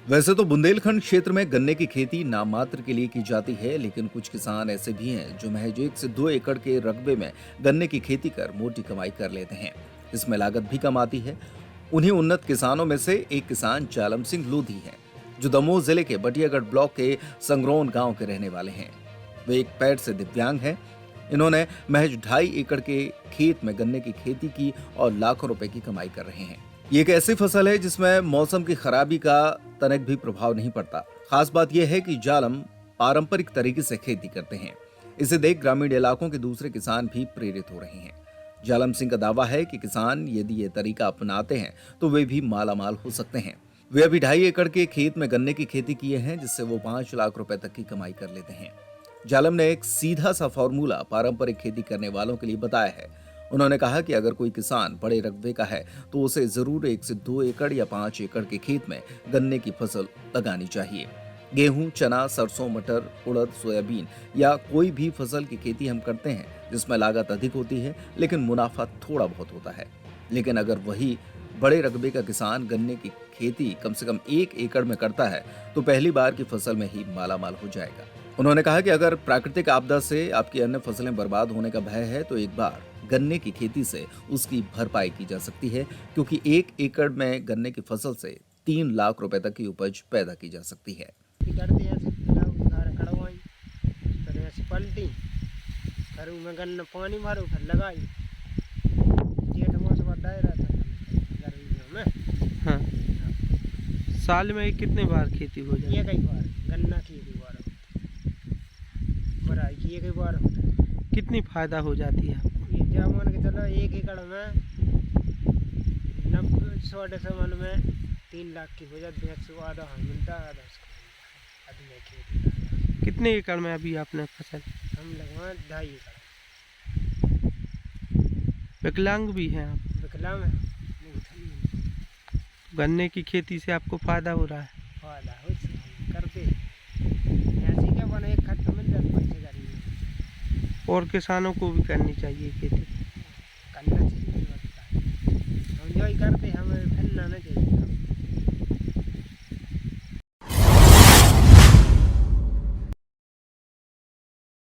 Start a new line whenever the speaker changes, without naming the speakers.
वैसे तो बुंदेलखंड क्षेत्र में गन्ने की खेती नाम मात्र के लिए की जाती है, लेकिन कुछ किसान ऐसे भी हैं जो महज 1 से 2 एकड़ के रकबे में गन्ने की खेती कर मोटी कमाई कर लेते हैं। इसमें लागत भी कम आती है। उन्हीं उन्नत किसानों में से एक किसान जालम सिंह लोधी हैं, जो दमोह जिले के बटियागढ़ ब्लॉक के संगरौन गांव के रहने वाले हैं। वे एक पैर से दिव्यांग हैं। इन्होंने महज 2.5 एकड़ के खेत में गन्ने की खेती की और लाखों रुपए की कमाई कर रहे हैं। ये एक ऐसी फसल है जिसमें मौसम की खराबी का तनिक भी प्रभाव नहीं पड़ता। खास बात यह है कि जालम पारंपरिक तरीके से खेती करते हैं। इसे देख ग्रामीण इलाकों के दूसरे किसान भी प्रेरित हो रहे हैं। जालम सिंह का दावा है कि किसान यदि ये तरीका अपनाते हैं तो वे भी मालामाल हो सकते हैं। वे अभी 2.5 एकड़ के खेत में गन्ने की खेती किए हैं, जिससे वो 5 लाख रुपए तक की कमाई कर लेते हैं। जालम ने एक सीधा सा फॉर्मूला पारंपरिक खेती करने वालों के लिए बताया है। उन्होंने कहा कि अगर कोई किसान बड़े रकबे का है तो उसे जरूर 1 से 2 एकड़ या 5 एकड़ के खेत में गन्ने की फसल लगानी चाहिए। गेहूं, चना, सरसों, मटर, उड़द, सोयाबीन या कोई भी फसल की खेती हम करते हैं जिसमें लागत अधिक होती है लेकिन मुनाफा थोड़ा बहुत होता है। लेकिन अगर वही बड़े रकबे का किसान गन्ने की खेती कम से कम 1 एकड़ में करता है तो पहली बार की फसल में ही मालामाल हो जाएगा। उन्होंने कहा कि अगर प्राकृतिक आपदा से आपकी अन्य फसलें बर्बाद होने का भय है तो एक बार गन्ने की खेती से उसकी भरपाई की जा सकती है, क्योंकि 1 एकड़ में गन्ने की फसल से 3 लाख रुपए तक की उपज पैदा की जा सकती है।
करते हैं कड़वाई फिर ऐसे पलटी फिर में गन्ना पानी भरो फिर लगाई जेठ मास बढ़ाए रहता गर्मियों में।
हाँ, साल में कितने बार खेती हो जाती
ये
है?
कई बार गन्ना की एक बार बराई की एक बार होता है।
कितनी फायदा हो जाती है आपको?
ये जब मान के चलो 1 एकड़ में 90-100 मन में 3 लाख की हो जाती है। 100 आधा मिलता है, आधा उसको आदमी खेती
कितने एकड़ में अभी आपने फसल?
हम लगवा 2.5 एकड़
विकलांग भी हैं आप?
विकलांग है
गन्ने की खेती से आपको फायदा हो रहा है?
फायदा हो करते ऐसे क्या बने एक खत मिल जाते पैसे करेंगे
और किसानों को भी करनी चाहिए खेती।
करना चाहिए हम जो ही करते हमें फैलना नहीं चाहिए।